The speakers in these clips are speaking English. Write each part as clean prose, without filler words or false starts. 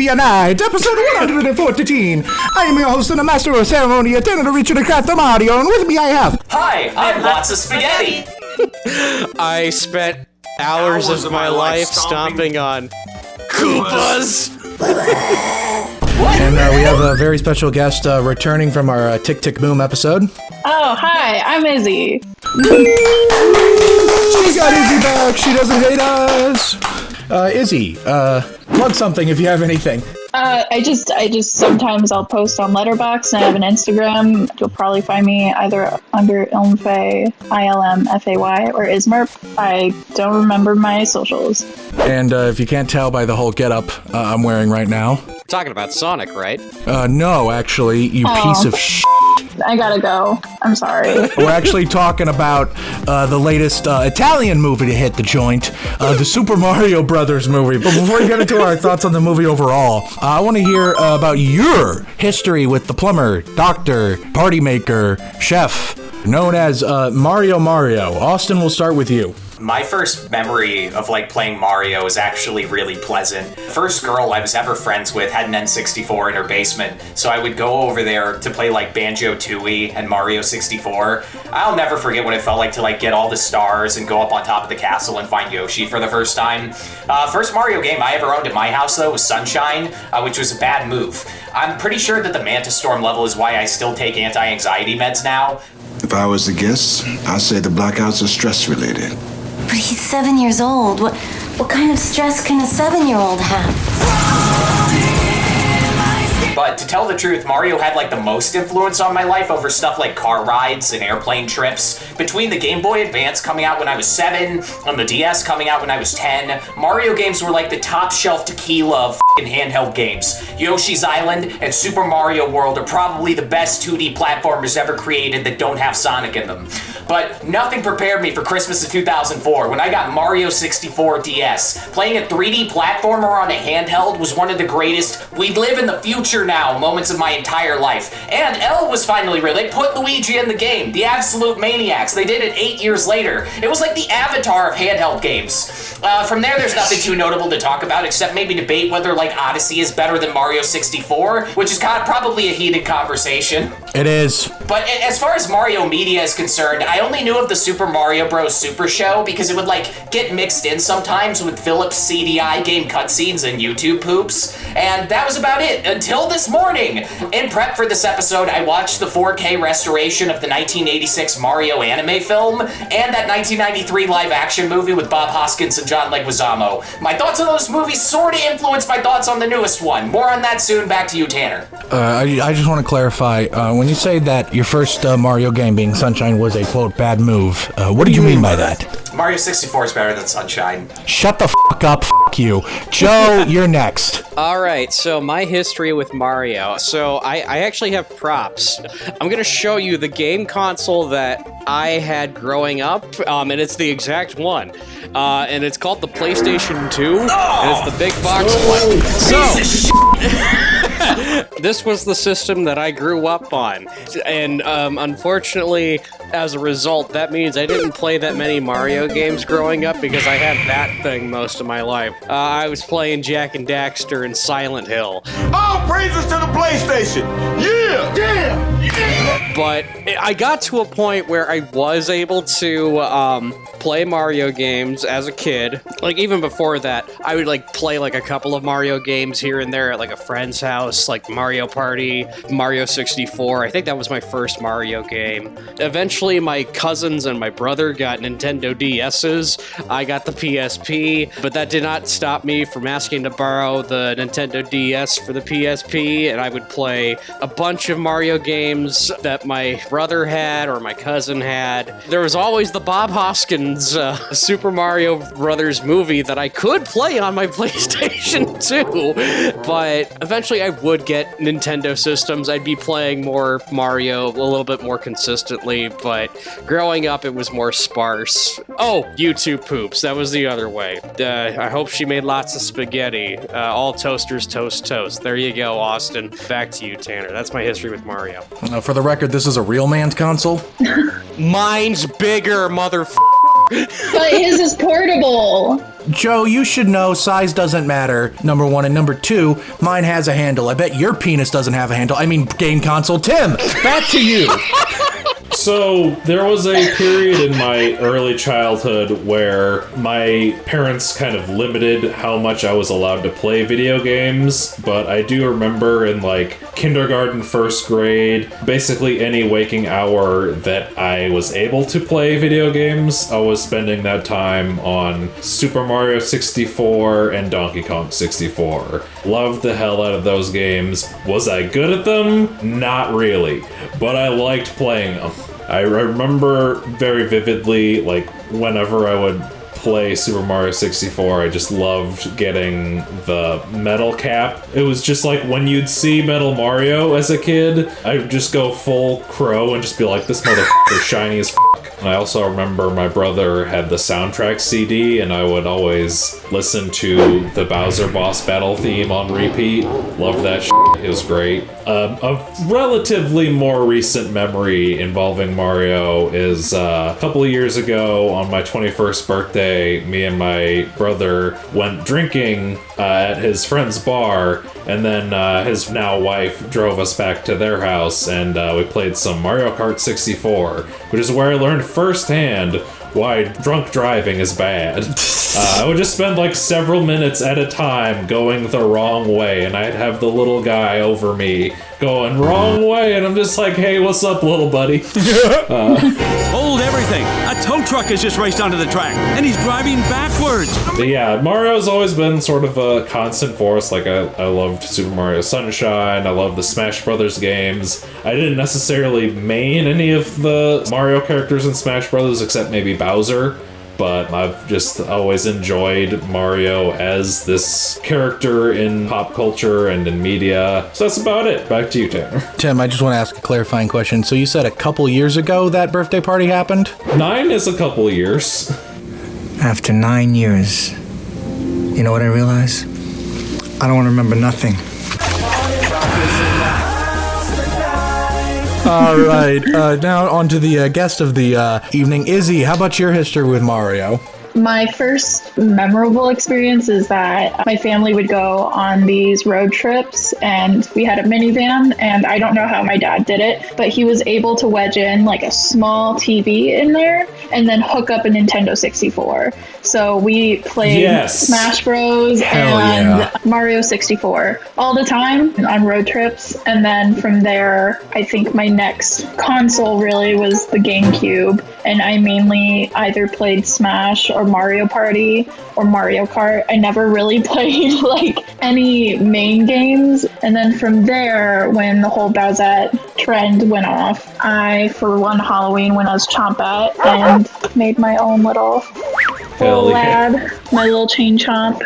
Trivia Night, episode 114. I am your host and the master of ceremony, attendant of Richard 𝐶 Mario, and with me I have... Hi, I'm Lots of Spaghetti. I spent hours of my life stomping on Koopas. And we have a very special guest returning from our Tick Tick Boom episode. Oh, hi, I'm Izzy. She got Izzy back, she doesn't hate us. Izzy, plug something if you have anything. I just sometimes I'll post on Letterboxd, and I have an Instagram. You'll probably find me either under 𝐓𝐴, ILMFAY, or 𝐬𝐿𝐵. I don't remember my socials. And if you can't tell by the whole getup I'm wearing right now. Talking about Sonic, right? No, actually, you piece of shit. I gotta go. I'm sorry. We're actually talking about the latest Italian movie to hit the joint, the Super Mario Brothers movie. But before we get into our thoughts on the movie overall, I want to hear about your history with the plumber, doctor, party maker, chef, known as Mario. Austin, we'll start with you. My first memory of playing Mario is actually really pleasant. First girl I was ever friends with had an N64 in her basement, so I would go over there to play Banjo-Tooie and Mario 64. I'll never forget what it felt like to get all the stars and go up on top of the castle and find Yoshi for the first time. First Mario game I ever owned at my house though was Sunshine, which was a bad move. I'm pretty sure that the Mantis Storm level is why I still take anti-anxiety meds now. If I was to guess, I'd say the blackouts are stress-related. But he's 7 years old. What kind of stress can a 7-year-old have? But to tell the truth, Mario had the most influence on my life over stuff like car rides and airplane trips. Between the Game Boy Advance coming out when I was 7 and the DS coming out when I was 10, Mario games were the top shelf tequila of handheld games. Yoshi's Island and Super Mario World are probably the best 2D platformers ever created that don't have Sonic in them. But nothing prepared me for Christmas of 2004 when I got Mario 64 DS. Playing a 3D platformer on a handheld was one of the greatest we live in the future now moments of my entire life. And L was finally real. They put Luigi in the game. The absolute maniacs. They did it 8 years later. It was like the Avatar of handheld games. From there's nothing too notable to talk about except maybe debate whether Odyssey is better than Mario 64, which is probably a heated conversation. It is. But as far as Mario media is concerned, I only knew of the Super Mario Bros. Super Show because it would get mixed in sometimes with Philips CDI game cutscenes and YouTube poops, and that was about it until this morning. In prep for this episode, I watched the 4K restoration of the 1986 Mario anime film and that 1993 live-action movie with Bob Hoskins and John Leguizamo. My thoughts on those movies sort of influenced my thoughts on the newest one. More on that soon. Back to you, Tanner. I just want to clarify, when you say that your first Mario game being Sunshine was a, quote, bad move, what do you mean by that? Mario 64 is better than Sunshine. Shut the f*** up, f*** you. Joe, you're next. Alright, so my history with Mario. So I actually have props. I'm going to show you the game console that I had growing up, and it's the exact one. And it's called the PlayStation 2, and it's the big box one. So, this was the system that I grew up on. And unfortunately, as a result, that means I didn't play that many Mario games growing up because I had that thing most of my life. I was playing Jak and Daxter and Silent Hill. All praises to the PlayStation! Yeah! Yeah! Yeah! But I got to a point where I was able to play Mario games as a kid. Even before that, I would play a couple of Mario games here and there at a friend's house, like Mario Party, Mario 64. I think that was my first Mario game. Eventually, my cousins and my brother got Nintendo DS's. I got the PSP, but that did not stop me from asking to borrow the Nintendo DS for the PSP, and I would play a bunch of Mario games that my brother had or my cousin had. There was always the Bob Hoskins Super Mario Brothers movie that I could play on my PlayStation 2, but eventually I would get Nintendo systems. I'd be playing more Mario a little bit more consistently, but growing up it was more sparse. Oh, YouTube poops. That was the other way. I hope she made lots of spaghetti. All toasters toast toast. There you go, Austin. Back to you, Tanner. That's my history with Mario. For the record, this is a real man's console. Mine's bigger, motherfucker. But his is portable. Joe, you should know size doesn't matter, number one. And number two, mine has a handle. I bet your penis doesn't have a handle. I mean, game console. Tim, back to you. So, there was a period in my early childhood where my parents kind of limited how much I was allowed to play video games, but I do remember in like kindergarten, first grade, basically any waking hour that I was able to play video games, I was spending that time on Super Mario 64 and Donkey Kong 64. Loved the hell out of those games. Was I good at them? Not really, but I liked playing them. I remember very vividly, like, whenever I would play Super Mario 64, I just loved getting the metal cap. It was just like when you'd see Metal Mario as a kid, I'd just go full crow and just be like, this motherfucker's shiny as fuck. And I also remember my brother had the soundtrack CD, and I would always listen to the Bowser Boss Battle theme on repeat. Loved that shit. It was great. A relatively more recent memory involving Mario is a couple of years ago on my 21st birthday, me and my brother went drinking at his friend's bar, and then his now wife drove us back to their house, and we played some Mario Kart 64, which is where I learned firsthand why drunk driving is bad. I would just spend like several minutes at a time going the wrong way, and I'd have the little guy over me going wrong way, and I'm just like, hey, what's up, little buddy? Hold everything! A tow truck has just raced onto the track, and he's driving backwards! But yeah, Mario's always been sort of a constant force. Like, I loved Super Mario Sunshine, I love the Smash Brothers games. I didn't necessarily main any of the Mario characters in Smash Brothers, except maybe Bowser. But I've just always enjoyed Mario as this character in pop culture and in media. So that's about it. Back to you, Tanner. Tim, I just want to ask a clarifying question. So you said a couple years ago that birthday party happened? 9 is a couple years. After 9 years, you know what I realize? I don't want to remember nothing. All right, now on to the guest of the evening. Izzy, how about your history with Mario? My first memorable experience is that my family would go on these road trips, and we had a minivan, and I don't know how my dad did it, but he was able to wedge in like a small TV in there and then hook up a Nintendo 64. So we played Smash Bros. And Mario 64 all the time on road trips. And then from there, I think my next console really was the GameCube. And I mainly either played Smash or Mario Party or Mario Kart. I never really played like any main games. And then from there, when the whole Bowsette trend went off, I, for one Halloween, went as Chompette and made my own little lad, my little chain chomp.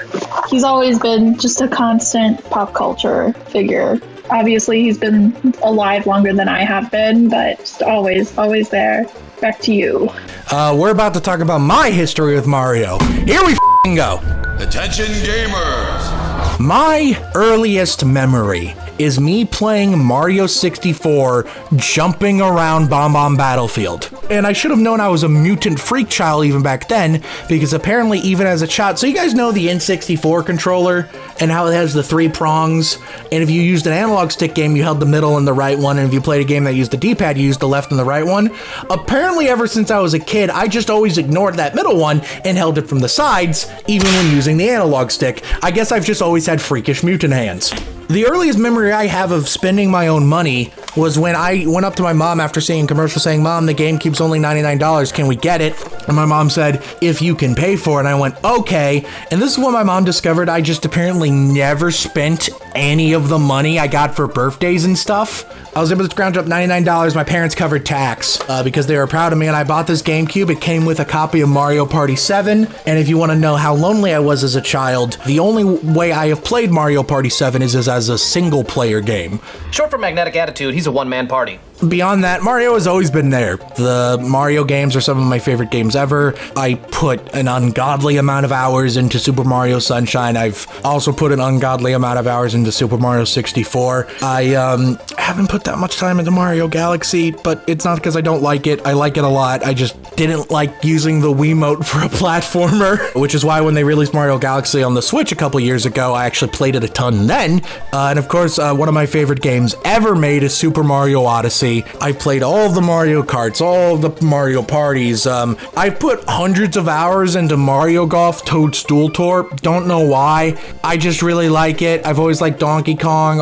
He's always been just a constant pop culture figure. Obviously, he's been alive longer than I have been, but just always there. Back to you. We're about to talk about my history with Mario. Here we go. Attention gamers. My earliest memory is me playing Mario 64 jumping around Bomb Bomb Battlefield. And I should have known I was a mutant freak child even back then, because apparently even as a child, so you guys know the N64 controller and how it has the 3 prongs, and if you used an analog stick game, you held the middle and the right one, and if you played a game that used the D-pad, you used the left and the right one. Apparently ever since I was a kid, I just always ignored that middle one and held it from the sides, even when using the analog stick. I guess I've just always had freakish mutant hands. The earliest memory I have of spending my own money was when I went up to my mom after seeing a commercial saying, "Mom, the GameCube's only $99, can we get it?" And my mom said, "If you can pay for it." And I went, "Okay." And this is when my mom discovered I just apparently never spent any of the money I got for birthdays and stuff. I was able to scrounge up $99. My parents covered tax because they were proud of me, and I bought this GameCube. It came with a copy of Mario Party 7. And if you want to know how lonely I was as a child, the only way I have played Mario Party 7 is as a single-player game. Short for magnetic attitude, he's a one-man party. beyond that, Mario has always been there. The Mario games are some of my favorite games ever. I put an ungodly amount of hours into Super Mario Sunshine. I've also put an ungodly amount of hours into Super Mario 64. I haven't put that much time into Mario Galaxy, but it's not because I don't like it. I like it a lot. I just didn't like using the Wiimote for a platformer, which is why when they released Mario Galaxy on the Switch a couple years ago, I actually played it a ton then. And of course, one of my favorite games ever made is Super Mario Odyssey. I've played all of the Mario Karts, all of the Mario parties. I've put hundreds of hours into Mario Golf Toadstool Tour. Don't know why. I just really like it. I've always liked Donkey Kong,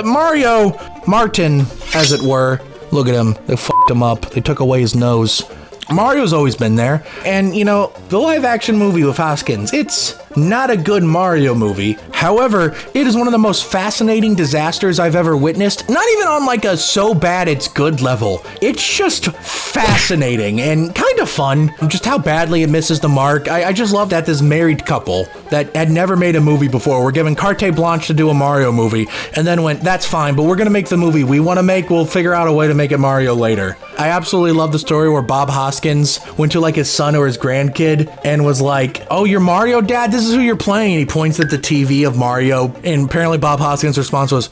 Mario Martin, as it were. Look at him. They fucked him up. They took away his nose. Mario's always been there. And, you know, the live-action movie with Hoskins, it's not a good Mario movie. However, it is one of the most fascinating disasters I've ever witnessed. Not even on like a so bad it's good level. It's just fascinating and kind of fun. Just how badly it misses the mark. I just love that this married couple that had never made a movie before were given carte blanche to do a Mario movie and then went, that's fine, but we're gonna make the movie we want to make. We'll figure out a way to make it Mario later. I absolutely love the story where Bob Hoskins went to like his son or his grandkid and was like, oh, you're Mario, Dad? This is who you're playing. And he points at the TV of Mario, and apparently Bob Hoskins' response was,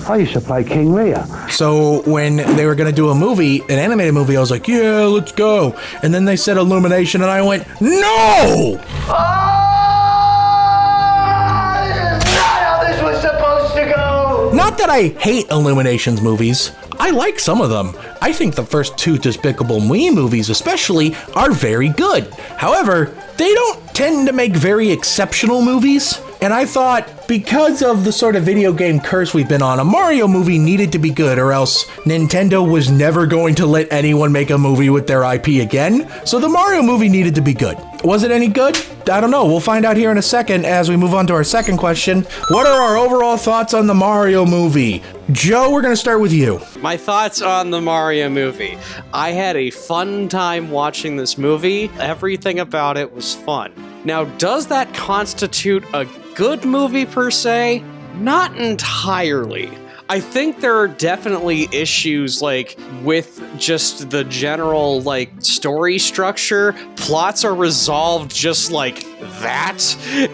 I used to play King Lear. So when they were going to do a movie, an animated movie, I was like, yeah, let's go. And then they said Illumination, and I went, no! That's not how this was supposed to go! Not that I hate Illumination's movies. I like some of them. I think the first two Despicable Me movies especially are very good. However, they don't tend to make very exceptional movies. And I thought, because of the sort of video game curse we've been on, a Mario movie needed to be good, or else Nintendo was never going to let anyone make a movie with their IP again. So the Mario movie needed to be good. Was it any good? I don't know. We'll find out here in a second as we move on to our second question. What are our overall thoughts on the Mario movie? Joe, we're going to start with you. My thoughts on the Mario movie. I had a fun time watching this movie. Everything about it was fun. Now, does that constitute a good movie per se? Not entirely. I think there are definitely issues like with just the general like story structure. Plots are resolved just like that.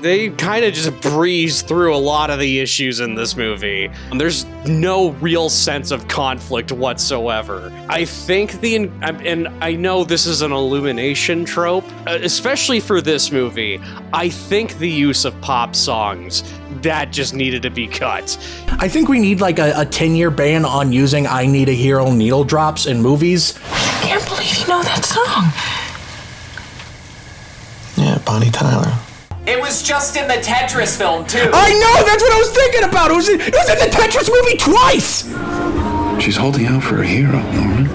They kind of just breeze through a lot of the issues in this movie. There's no real sense of conflict whatsoever. I think and I know this is an Illumination trope, especially for this movie. I think the use of pop songs, that just needed to be cut. I think we need like a 10-year ban on using I Need a Hero needle drops in movies. I can't believe you know that song. Yeah, Bonnie Tyler. It was just in the Tetris film, too. I know! That's what I was thinking about! It was in the Tetris movie twice! She's holding out for a hero, Norman.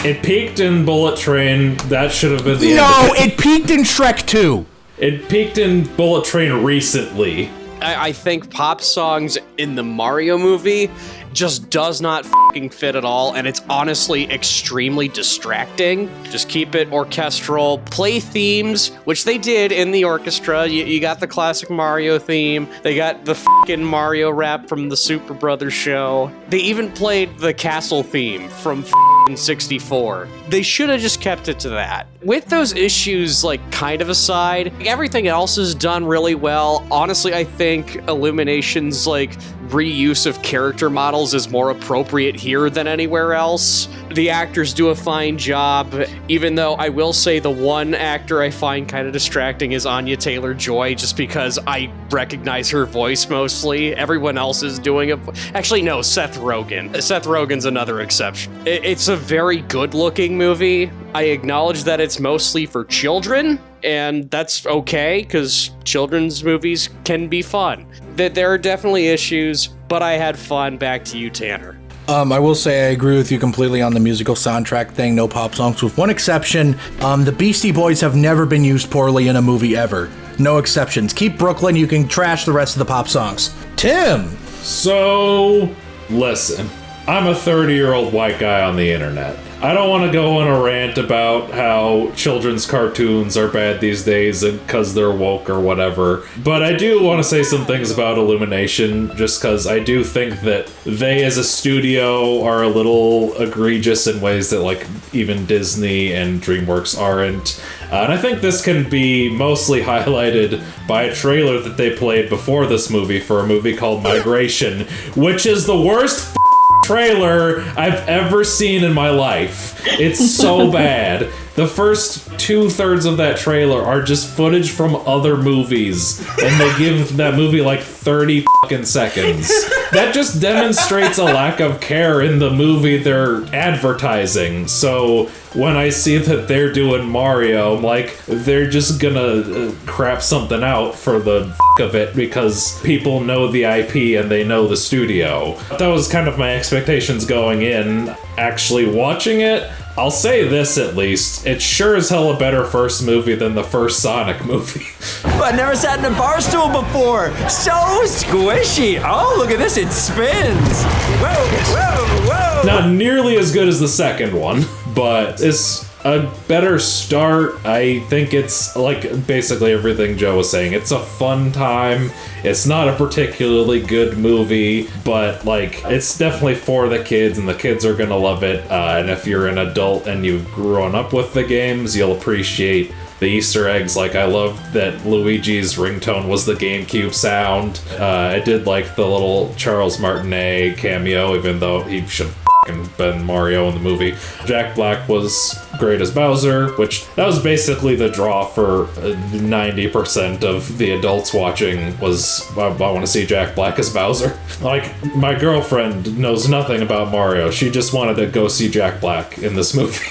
It peaked in Bullet Train. That should have been the end. No, it peaked in Shrek 2. It peaked in Bullet Train recently. I think pop songs in the Mario movie just does not fucking fit at all, and it's honestly extremely distracting. Just keep it orchestral. Play themes, which they did in the orchestra. You got the classic Mario theme. They got the fucking Mario rap from the Super Brothers show. They even played the castle theme from 64. They should have just kept it to that. With those issues like kind of aside, everything else is done really well. Honestly, I think Illumination's like reuse of character models is more appropriate here than anywhere else. The actors do a fine job, even though I will say the one actor I find kind of distracting is Anya Taylor-Joy, just because I recognize her voice mostly. Everyone else is doing it. Actually, no, Seth Rogen. Seth Rogen's another exception. It's a very good-looking movie. I acknowledge that it's mostly for children, and that's okay, because children's movies can be fun. There are definitely issues, but I had fun. Back to you, Tanner. I will say I agree with you completely on the musical soundtrack thing. No pop songs, with one exception. The Beastie Boys have never been used poorly in a movie ever. No exceptions. Keep Brooklyn, you can trash the rest of the pop songs. Tim! So, listen. I'm a 30-year-old white guy on the internet. I don't want to go on a rant about how children's cartoons are bad these days because they're woke or whatever, but I do want to say some things about Illumination, just because I do think that they as a studio are a little egregious in ways that like even Disney and DreamWorks aren't. And I think this can be mostly highlighted by a trailer that they played before this movie for a movie called Migration, which is the worst trailer I've ever seen in my life. It's so bad. The first 2/3 of that trailer are just footage from other movies, and they give that movie like 30 fucking seconds. That just demonstrates a lack of care in the movie they're advertising. So when I see that they're doing Mario, I'm like, they're just gonna crap something out for the of it because people know the IP and they know the studio. That was kind of my expectations going in. Actually watching it, I'll say this at least, it's sure as hell a better first movie than the first Sonic movie. I've never sat in a bar stool before. So squishy. Oh, look at this, it spins. Whoa, whoa, whoa. Not nearly as good as the second one, but it's a better start. I think it's like basically everything Joe was saying. It's a fun time. It's not a particularly good movie, but like it's definitely for the kids, and the kids are gonna love it. And if you're an adult and you've grown up with the games, you'll appreciate the Easter eggs. Like I loved that Luigi's ringtone was the GameCube sound. I did like the little Charles Martinet cameo, even though he should have been Mario in the movie. Jack Black was great as Bowser, which that was basically the draw for 90% of the adults watching was, I want to see Jack Black as Bowser. Like, my girlfriend knows nothing about Mario. She just wanted to go see Jack Black in this movie.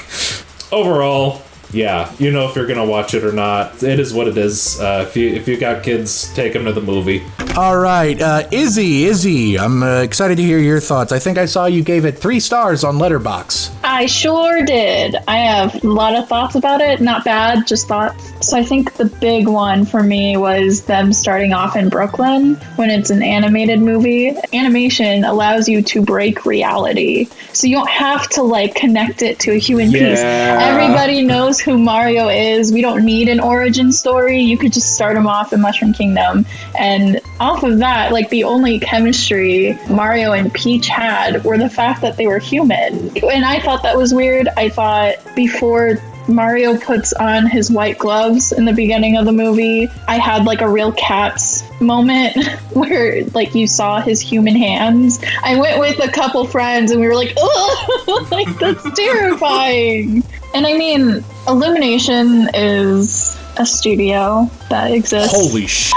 Overall, yeah, you know if you're gonna watch it or not. It is what it is. If you got kids, take them to the movie. All right, Izzy, I'm excited to hear your thoughts. I think I saw you gave it 3 stars on Letterboxd. I sure did. I have a lot of thoughts about it. Not bad, just thoughts. So I think the big one for me was them starting off in Brooklyn when it's an animated movie. Animation allows you to break reality. So you don't have to like connect it to a human piece. Everybody knows who Mario is. We don't need an origin story. You could just start him off in Mushroom Kingdom. And off of that, like the only chemistry Mario and Peach had were the fact that they were human. And I thought that was weird. I thought before Mario puts on his white gloves in the beginning of the movie, I had like a real Cats moment where like you saw his human hands. I went with a couple friends and we were like, oh, like that's terrifying. And I mean, Illumination is a studio that exists. Holy shit.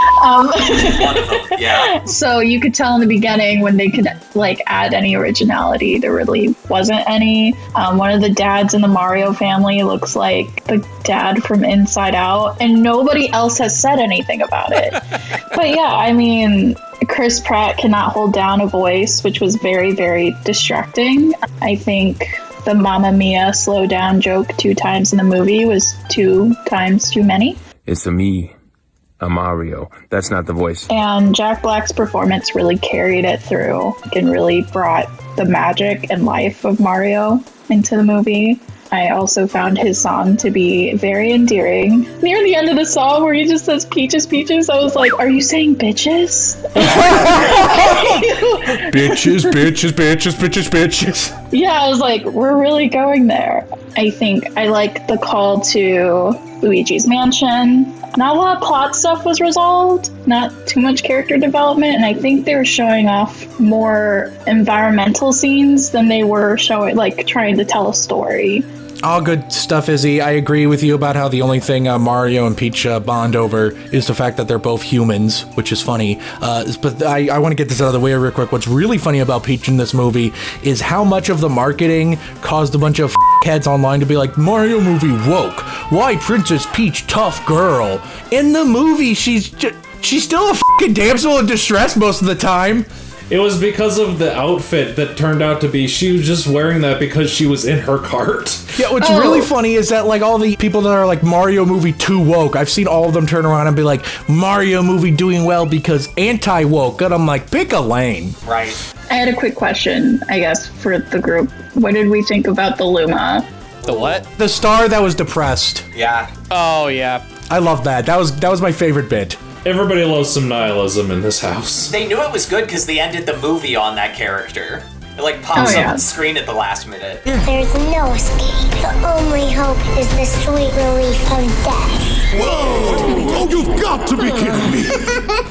Yeah. So you could tell in the beginning when they could like add any originality, there really wasn't any. One of the dads in the Mario family looks like the dad from Inside Out, and nobody else has said anything about it. But yeah, I mean, Chris Pratt cannot hold down a voice, which was very, very distracting. I think the Mamma Mia slow down joke 2 times in the movie was 2 times too many. It's me, a Mario. That's not the voice. And Jack Black's performance really carried it through and really brought the magic and life of Mario into the movie. I also found his song to be very endearing. Near the end of the song where he just says peaches, peaches, I was like, are you saying bitches? Bitches, bitches, bitches, bitches, bitches. Yeah, I was like, we're really going there. I think I like the call to Luigi's Mansion. Not a lot of plot stuff was resolved, not too much character development, and I think they were showing off more environmental scenes than they were showing, like, trying to tell a story. All good stuff, Izzy. I agree with you about how the only thing Mario and Peach bond over is the fact that they're both humans, which is funny. But I want to get this out of the way real quick. What's really funny about Peach in this movie is how much of the marketing caused a bunch of heads online to be like, Mario movie woke. Why Princess Peach tough girl? In the movie, she's still a fucking damsel in distress most of the time. It was because of the outfit that turned out to be, she was just wearing that because she was in her cart. Yeah, what's really funny is that, like, all the people that are like Mario movie too woke, I've seen all of them turn around and be like, Mario movie doing well because anti-woke. And I'm like, pick a lane. Right. I had a quick question, I guess, for the group. What did we think about the Luma? The what? The star that was depressed. Yeah. Oh, yeah. I love that. That was my favorite bit. Everybody loves some nihilism in this house. They knew it was good because they ended the movie on that character. It like pops up on the screen at the last minute. There's no escape. The only hope is the sweet relief of death. Whoa! Oh, you've got to be kidding me!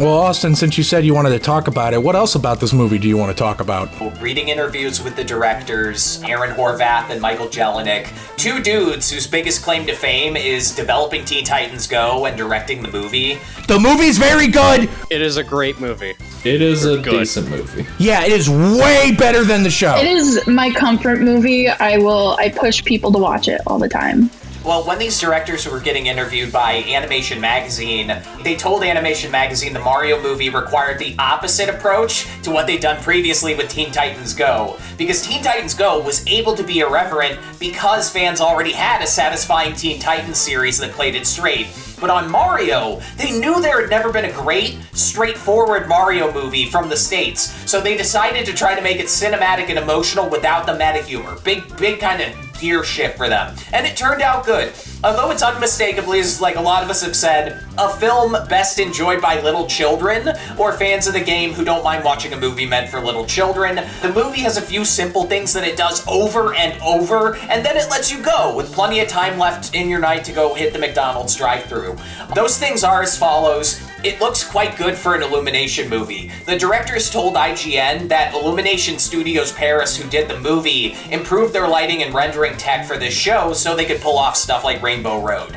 Well, Austin, since you said you wanted to talk about it, what else about this movie do you want to talk about? Reading interviews with the directors, Aaron Horvath and Michael Jelenic, two dudes whose biggest claim to fame is developing Teen Titans Go and directing the movie. The movie's very good! It is a great movie. It is a decent movie. Yeah, it is way better than the show. It is my comfort movie. I push people to watch it all the time. Well, when these directors were getting interviewed by Animation Magazine, they told Animation Magazine the Mario movie required the opposite approach to what they'd done previously with Teen Titans Go. Because Teen Titans Go was able to be irreverent because fans already had a satisfying Teen Titans series that played it straight. But on Mario, they knew there had never been a great, straightforward Mario movie from the States, so they decided to try to make it cinematic and emotional without the meta humor. Big kind of gear shift for them. And it turned out good. Although it's unmistakably, as like a lot of us have said, a film best enjoyed by little children or fans of the game who don't mind watching a movie meant for little children, the movie has a few simple things that it does over and over, and then it lets you go with plenty of time left in your night to go hit the McDonald's drive-thru. Those things are as follows. It looks quite good for an Illumination movie. The directors told IGN that Illumination Studios Paris, who did the movie, improved their lighting and rendering tech for this show so they could pull off stuff like Rainbow Road.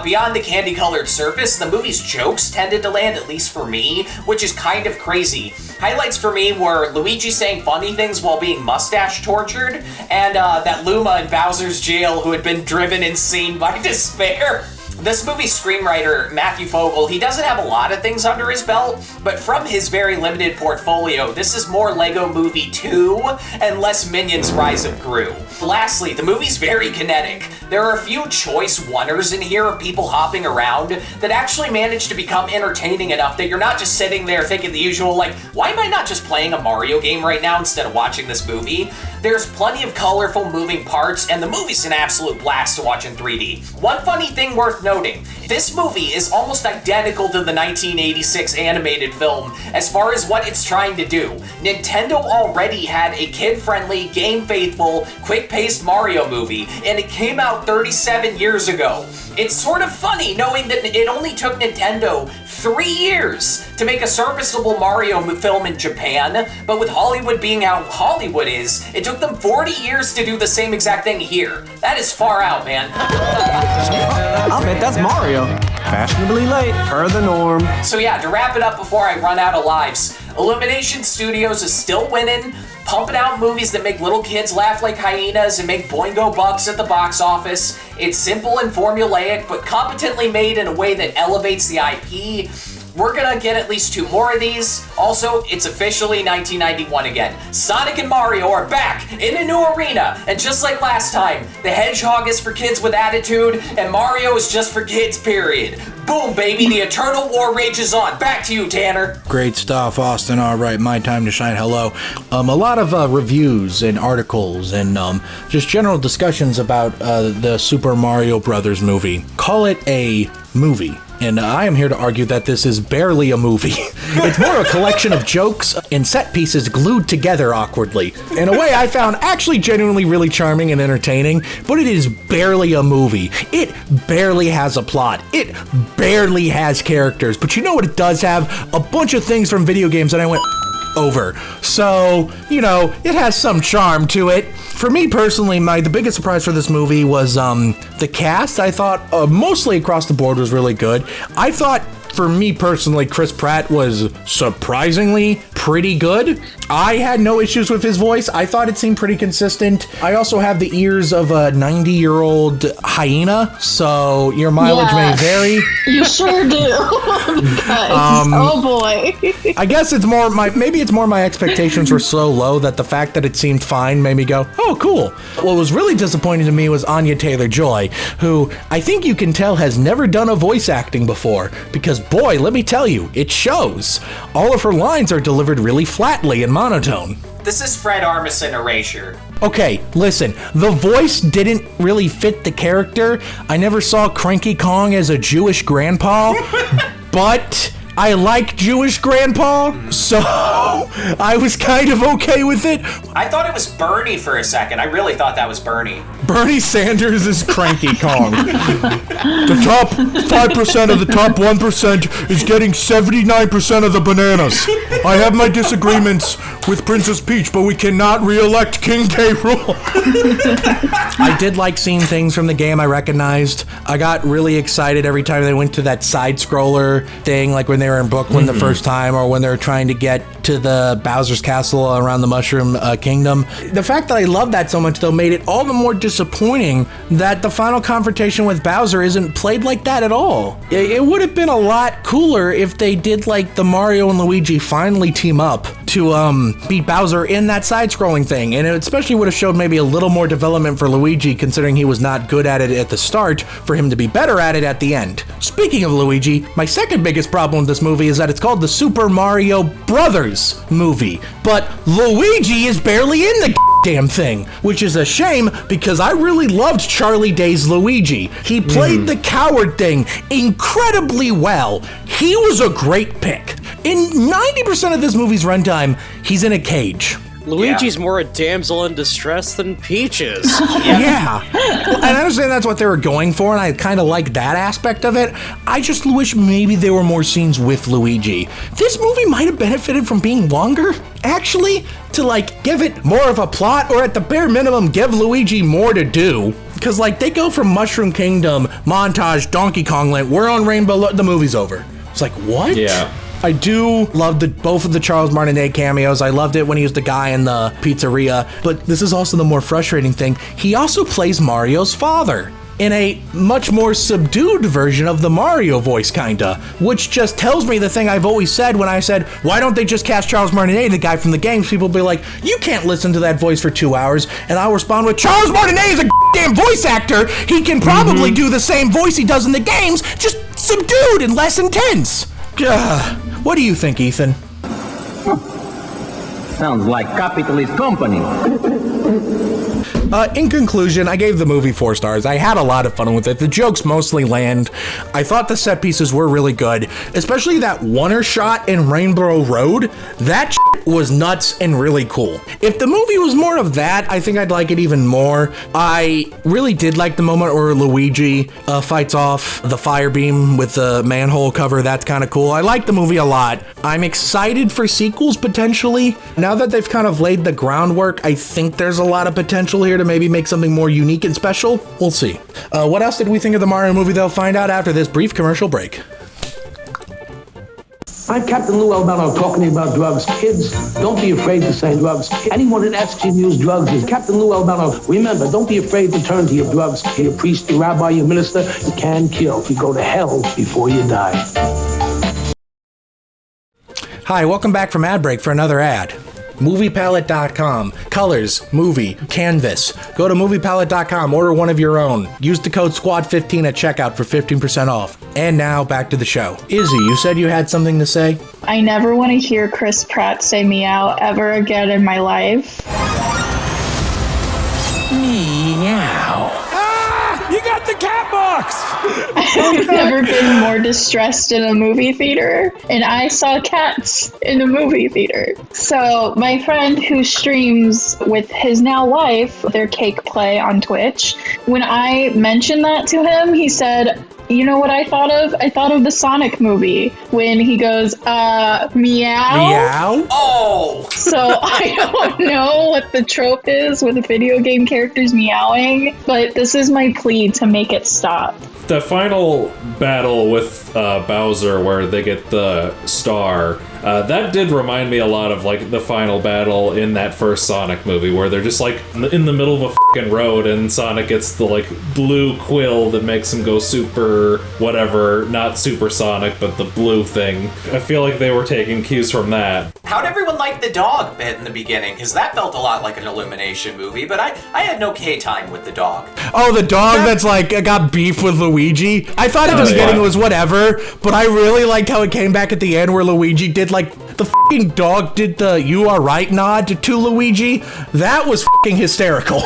Beyond the candy-colored surface, the movie's jokes tended to land, at least for me, which is kind of crazy. Highlights for me were Luigi saying funny things while being mustache tortured, and that Luma in Bowser's jail who had been driven insane by despair. This movie's screenwriter, Matthew Fogel, he doesn't have a lot of things under his belt, but from his very limited portfolio, this is more Lego Movie 2 and less Minions Rise of Gru. Lastly, the movie's very kinetic. There are a few choice oneers in here of people hopping around that actually manage to become entertaining enough that you're not just sitting there thinking the usual, like, why am I not just playing a Mario game right now instead of watching this movie? There's plenty of colorful moving parts, and the movie's an absolute blast to watch in 3D. One funny thing worth noting, this movie is almost identical to the 1986 animated film as far as what it's trying to do. Nintendo already had a kid-friendly, game-faithful, quick-paced Mario movie, and it came out 37 years ago. It's sort of funny knowing that it only took Nintendo 3 years to make a serviceable Mario film in Japan, but with Hollywood being how Hollywood is, it took them 40 years to do the same exact thing here. That is far out, man. I'll bet that's Mario. Fashionably late, per the norm. So yeah, to wrap it up before I run out of lives, Illumination Studios is still winning, pumping out movies that make little kids laugh like hyenas and make boingo bucks at the box office. It's simple and formulaic, but competently made in a way that elevates the IP. We're gonna get at least 2 more of these. Also, it's officially 1991 again. Sonic and Mario are back in a new arena, and just like last time, the Hedgehog is for kids with attitude, and Mario is just for kids, period. Boom, baby, the eternal war rages on. Back to you, Tanner. Great stuff, Austin. All right, my time to shine. Hello. A lot of reviews and articles and just general discussions about the Super Mario Brothers movie. Call it a movie. And I am here to argue that this is barely a movie. It's more a collection of jokes and set pieces glued together awkwardly. In a way I found actually genuinely really charming and entertaining, but it is barely a movie. It barely has a plot. It barely has characters. But you know what it does have? A bunch of things from video games that I went over. So, you know, it has some charm to it. For me personally, the biggest surprise for this movie was the cast. I thought mostly across the board was really good. I thought for me personally, Chris Pratt was surprisingly pretty good. I had no issues with his voice. I thought it seemed pretty consistent. I also have the ears of a 90-year-old hyena, so your mileage may vary. You sure do. Oh boy. I guess it's more my expectations were so low that the fact that it seemed fine made me go, oh, cool. What was really disappointing to me was Anya Taylor-Joy, who I think you can tell has never done a voice acting before, because boy, let me tell you, it shows. All of her lines are delivered really flatly and monotone. This is Fred Armisen erasure. Okay, listen, the voice didn't really fit the character. I never saw Cranky Kong as a Jewish grandpa, but I like Jewish grandpa, so I was kind of okay with it. I thought it was Bernie for a second. I really thought that was Bernie. Bernie Sanders is Cranky Kong. The top 5% of the top 1% is getting 79% of the bananas. I have my disagreements with Princess Peach, but we cannot re-elect King K. Rool. I did like seeing things from the game I recognized. I got really excited every time they went to that side-scroller thing, like when they were in Brooklyn the first time, or when they were trying to get to the Bowser's Castle around the Mushroom Kingdom. The fact that I love that so much, though, made it all the more disappointing that the final confrontation with Bowser isn't played like that at all. It would have been a lot cooler if they did like the Mario and Luigi finally team up to beat Bowser in that side-scrolling thing, and it especially would have showed maybe a little more development for Luigi, considering he was not good at it at the start, for him to be better at it at the end. Speaking of Luigi, my second biggest problem with this movie is that it's called the Super Mario Brothers movie, but Luigi is barely in the damn thing, which is a shame because I really loved Charlie Day's Luigi. He played the coward thing incredibly well. He was a great pick. In 90% of this movie's runtime, he's in a cage. Luigi's more a damsel in distress than Peach is. Yeah. And I understand that's what they were going for, and I kind of like that aspect of it. I just wish maybe there were more scenes with Luigi. This movie might have benefited from being longer, actually, to like give it more of a plot, or at the bare minimum, give Luigi more to do. Because like they go from Mushroom Kingdom, montage, Donkey Kong Land, we're on Rainbow, the movie's over. It's like, what? Yeah. I do love both of the Charles Martinet cameos. I loved it when he was the guy in the pizzeria, but this is also the more frustrating thing. He also plays Mario's father in a much more subdued version of the Mario voice, kinda, which just tells me the thing I've always said when I said, why don't they just cast Charles Martinet, the guy from the games? People be like, you can't listen to that voice for 2 hours, and I'll respond with, Charles Martinet is a damn voice actor. He can probably do the same voice he does in the games, just subdued and less intense. What do you think, Ethan? Sounds like capitalist company. In conclusion, I gave the movie 4 stars. I had a lot of fun with it. The jokes mostly land. I thought the set pieces were really good, especially that oneer shot in Rainbow Road. That was nuts and really cool. If the movie was more of that, I think I'd like it even more. I really did like the moment where Luigi fights off the fire beam with the manhole cover. That's kind of cool. I like the movie a lot. I'm excited for sequels potentially. Now that they've kind of laid the groundwork, I think there's a lot of potential here to maybe make something more unique and special. We'll see. What else did we think of the Mario movie? They'll find out after this brief commercial break. I'm Captain Lou Albano talking to you about drugs. Kids, don't be afraid to say drugs. Anyone that asks you to use drugs is Captain Lou Albano. Remember, don't be afraid to turn to your drugs. Your priest, your rabbi, your minister, you can kill. You go to hell before you die. Hi, welcome back from ad break for another ad. MoviePalette.com. Colors, movie, canvas. Go to MoviePalette.com, order one of your own. Use the code SQUAD15 at checkout for 15% off. And now, back to the show. Izzy, you said you had something to say? I never want to hear Chris Pratt say meow ever again in my life. Meow. You got the cat box! I've never been more distressed in a movie theater, and I saw cats in a movie theater. So my friend who streams with his now wife, their cake play on Twitch, when I mentioned that to him, he said, You know what I thought of? I thought of the Sonic movie when he goes, meow. Meow? Oh! So I don't know what the trope is with video game characters meowing, but this is my plea to make it stop. The final battle with Bowser, where they get the star, that did remind me a lot of like the final battle in that first Sonic movie, where they're just like in the middle of a fucking road, and Sonic gets the like blue quill that makes him go super whatever, not supersonic, but the blue thing. I feel like they were taking cues from that. How'd everyone like the dog bit in the beginning? Because that felt a lot like an Illumination movie, but I had no K-time with the dog. Oh, the dog that's like got beef with Luigi? I thought at the beginning it was whatever, but I really liked how it came back at the end where Luigi did like, the fucking dog did the "you are right" nod to Luigi. That was fucking hysterical.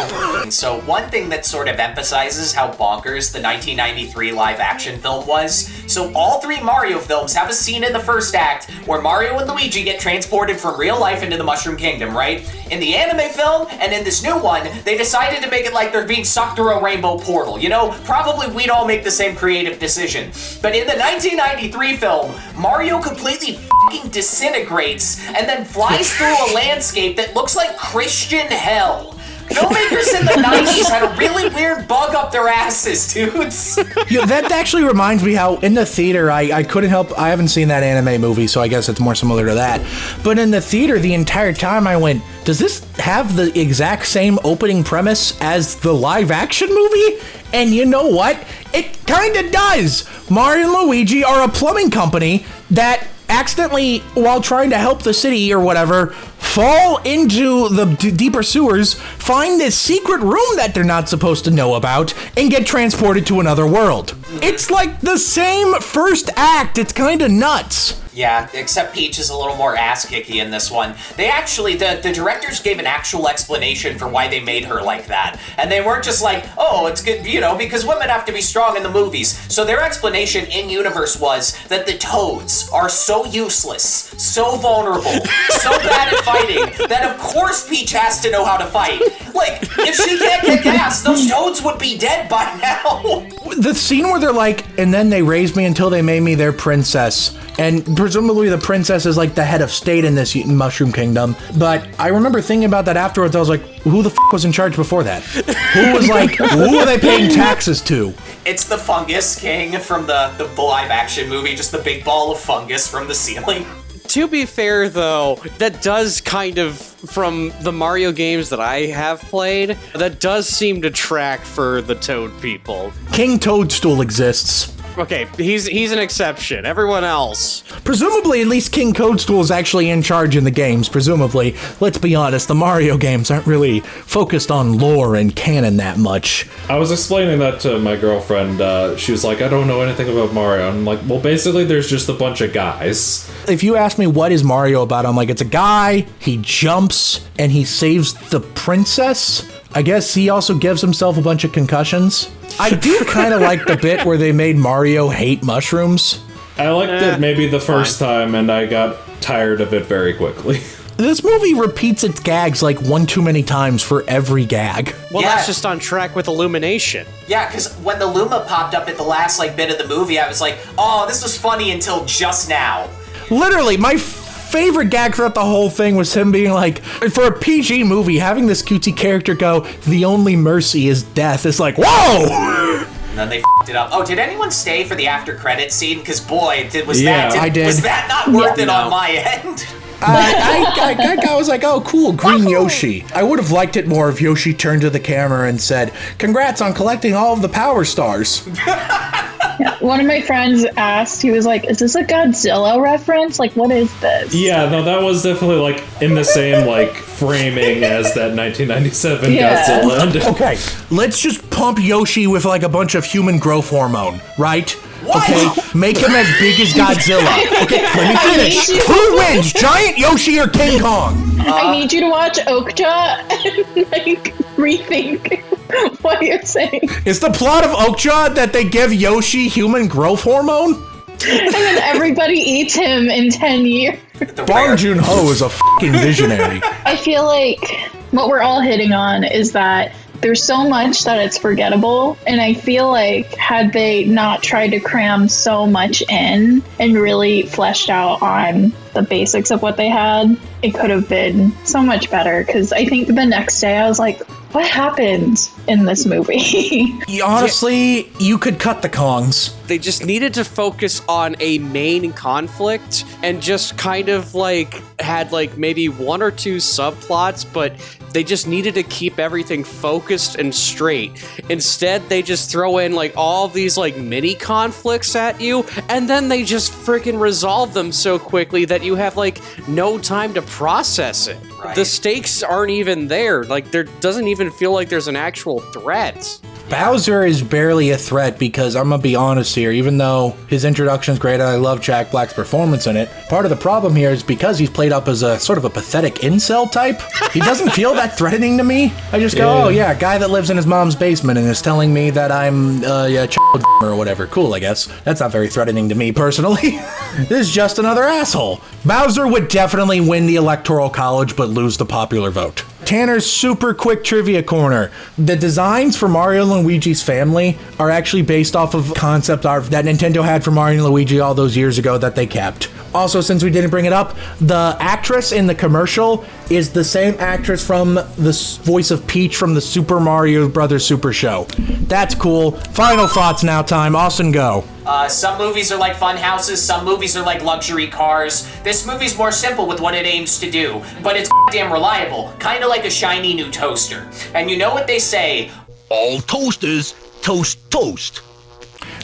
So one thing that sort of emphasizes how bonkers the 1993 live-action film was, so all three Mario films have a scene in the first act where Mario and Luigi get transported from real life into the Mushroom Kingdom, right? In the anime film, and in this new one, they decided to make it like they're being sucked through a rainbow portal. You know, probably we'd all make the same creative decision. But in the 1993 film, Mario completely fucking disintegrates and then flies through a landscape that looks like Christian hell. Filmmakers in the 90s had a really weird bug up their asses, dudes. Yeah, that actually reminds me how in the theater, I couldn't help, I haven't seen that anime movie, so I guess it's more similar to that. But in the theater, the entire time I went, does this have the exact same opening premise as the live action movie? And you know what? It kind of does. Mario and Luigi are a plumbing company that accidentally, while trying to help the city or whatever, fall into the deeper sewers, find this secret room that they're not supposed to know about, and get transported to another world. It's like the same first act. It's kind of nuts. Yeah, except Peach is a little more ass-kicky in this one. They actually, the directors gave an actual explanation for why they made her like that. And they weren't just like, oh, it's good, you know, because women have to be strong in the movies. So their explanation in-universe was that the Toads are so useless, so vulnerable, so bad at fighting, that of course Peach has to know how to fight. Like, if she can't kick ass, those Toads would be dead by now. The scene where they're like, and then they raised me until they made me their princess. And presumably the princess is like the head of state in this Mushroom Kingdom. But I remember thinking about that afterwards. I was like, who the f was in charge before that? Who was like, who are they paying taxes to? It's the Fungus King from the live action movie, just the big ball of fungus from the ceiling. To be fair, though, that does kind of, from the Mario games that I have played, that does seem to track for the Toad people. King Toadstool exists. Okay, he's an exception. Everyone else. Presumably, at least King Toadstool is actually in charge in the games, presumably. Let's be honest, the Mario games aren't really focused on lore and canon that much. I was explaining that to my girlfriend. She was like, I don't know anything about Mario. I'm like, well, basically, there's just a bunch of guys. If you ask me what is Mario about, I'm like, it's a guy, he jumps, and he saves the princess. I guess he also gives himself a bunch of concussions. I do kind of like the bit where they made Mario hate mushrooms. I liked it maybe the first time, and I got tired of it very quickly. This movie repeats its gags like one too many times for every gag. Well, that's just on track with Illumination. Yeah, because when the Luma popped up at the last bit of the movie, I was like, oh, this was funny until just now. Literally, my favorite gag throughout the whole thing was him being like, for a PG movie, having this cutesy character go, the only mercy is death. It's like, whoa! And then they f***ed it up. Oh, did anyone stay for the after credits scene? Because boy, was that not worth it on my end? I was like, oh, cool, green Yoshi. I would have liked it more if Yoshi turned to the camera and said, congrats on collecting all of the Power Stars. One of my friends asked, he was like, is this a Godzilla reference? Like, what is this? Yeah, no, that was definitely, like, in the same, like, framing as that 1997 Godzilla. Okay, let's just pump Yoshi with, like, a bunch of human growth hormone, right? What? Okay, make him as big as Godzilla. Okay, let me finish. Who wins, Giant Yoshi or King Kong? I need you to watch 𝐓𝐿 and, like, rethink what you're saying. Is the plot of 𝐓𝐿 that they give Yoshi human growth hormone? And then everybody eats him in 10 years. Bong Joon-ho is a fucking visionary. I feel like what we're all hitting on is that there's so much that it's forgettable. And I feel like had they not tried to cram so much in and really fleshed out on the basics of what they had, it could have been so much better. Because I think the next day I was like, what happened in this movie? Honestly, you could cut the Kongs. They just needed to focus on a main conflict and just kind of like had like maybe one or two subplots, but they just needed to keep everything focused and straight. Instead, they just throw in like all these like mini conflicts at you, and then they just freaking resolve them so quickly that you have like no time to process it. Right. The stakes aren't even there. Like there doesn't even feel like there's an actual threat. Bowser is barely a threat because I'm gonna be honest here, even though his introduction's great and I love Jack Black's performance in it, part of the problem here is because he's played up as a sort of a pathetic incel type, he doesn't feel that threatening to me. I just go, oh yeah, guy that lives in his mom's basement and is telling me that I'm or whatever. Cool, I guess. That's not very threatening to me personally. This is just another asshole. Bowser would definitely win the Electoral College but lose the popular vote. Tanner's super quick trivia corner. The designs for Mario and Luigi's family are actually based off of concept art that Nintendo had for Mario and Luigi all those years ago that they kept. Also, since we didn't bring it up, the actress in the commercial is the same actress from the voice of Peach from the Super Mario Brothers Super Show. That's cool. Final thoughts now time. Austin, go. Some movies are like fun houses, some movies are like luxury cars. This movie's more simple with what it aims to do, but it's damn reliable, kinda like a shiny new toaster. And you know what they say, all toasters toast toast.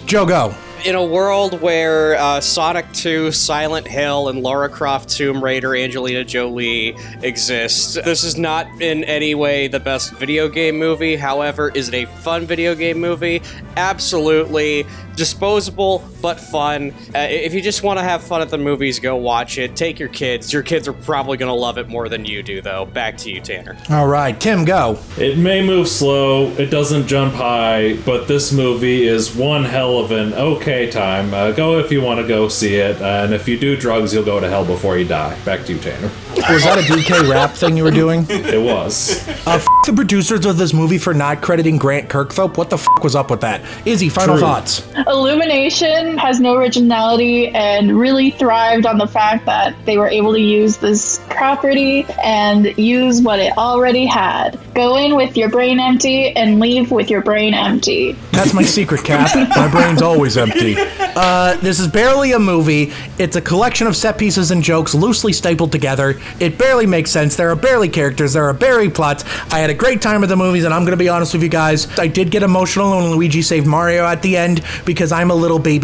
Joe, go. In a world where Sonic 2, Silent Hill, and Lara Croft Tomb Raider Angelina Jolie exist, this is not in any way the best video game movie. However, is it a fun video game movie? Absolutely. Disposable, but fun. If you just want to have fun at the movies, go watch it. Take your kids. Your kids are probably going to love it more than you do, though. Back to you, Tanner. All right, Tim, go. It may move slow, it doesn't jump high, but this movie is one hell of an okay time. Go if you want to go see it, and if you do drugs, you'll go to hell before you die. Back to you, Tanner. Was that a DK rap thing you were doing? It was. F the producers of this movie for not crediting Grant Kirkhope. What the f was up with that? Izzy, final thoughts. Illumination has no originality and really thrived on the fact that they were able to use this property and use what it already had. Go in with your brain empty and leave with your brain empty. That's my secret, Cap. My brain's always empty. This is barely a movie. It's a collection of set pieces and jokes loosely stapled together. It barely makes sense. There are barely characters. There are barely plots. I had a great time with the movies, and I'm going to be honest with you guys. I did get emotional when Luigi saved Mario at the end because I'm a little baby.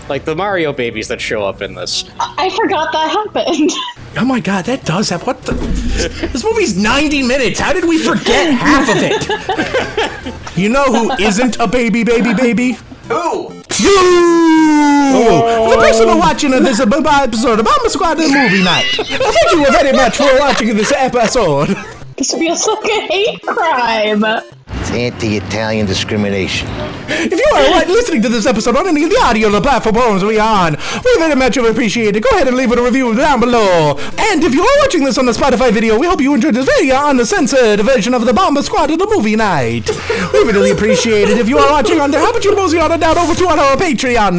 Like the Mario babies that show up in this. I forgot that happened. Oh my god, that does have what the... This movie's 90 minutes. How did we forget half of it? You know who isn't a baby? Who? You! The person who watching this episode of Bomba Squad Movie Night. Thank you very much for watching this episode. This feels like a hate crime. It's anti-Italian discrimination. If you are listening to this episode on any of the audio platforms we are on, we very much appreciate it. Go ahead and leave it a review down below. And if you are watching this on the Spotify video, we hope you enjoyed this video on the censored version of the Bomba Squad of the Movie Night. We really appreciate it. If you are watching on there, how about you mosey on down over to our Patreon?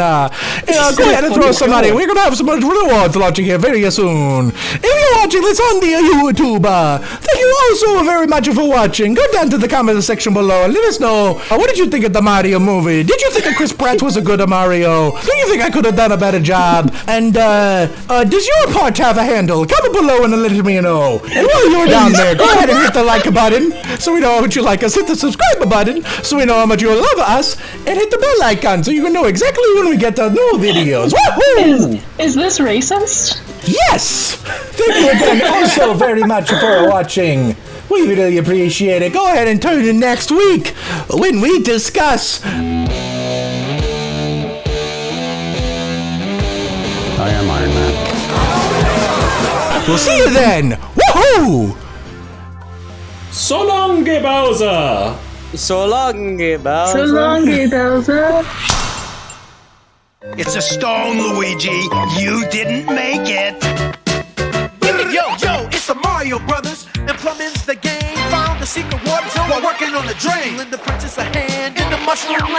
Go ahead and throw some money. We're going to have some rewards launching here very soon. If you're watching this on the YouTube, thank you also very much for watching. Go down to the comment section below and let us know, what did you think of the Mario movie? Did you think Chris Pratt was a good Mario? Do you think I could have done a better job? And does your part have a handle? Comment below and let me know. And while you're down there, go ahead and hit the like button so we know how much you like us. Hit the subscribe button so we know how much you love us. And hit the bell icon so you can know exactly when we get the new videos. Woohoo! Is this racist? Yes! Thank you again also very much for watching. We really appreciate it. Go ahead and tune in next week when we discuss... I am Iron Man. We'll see you then. Woohoo! So long, Bowser. So long, Bowser. So long, Bowser. It's a stone, Luigi. You didn't make it. Yo, it's the Mario Brothers, and plumbing's the game. Found the secret wardrobe while working on the drain. Lend the princess a hand in the mushroom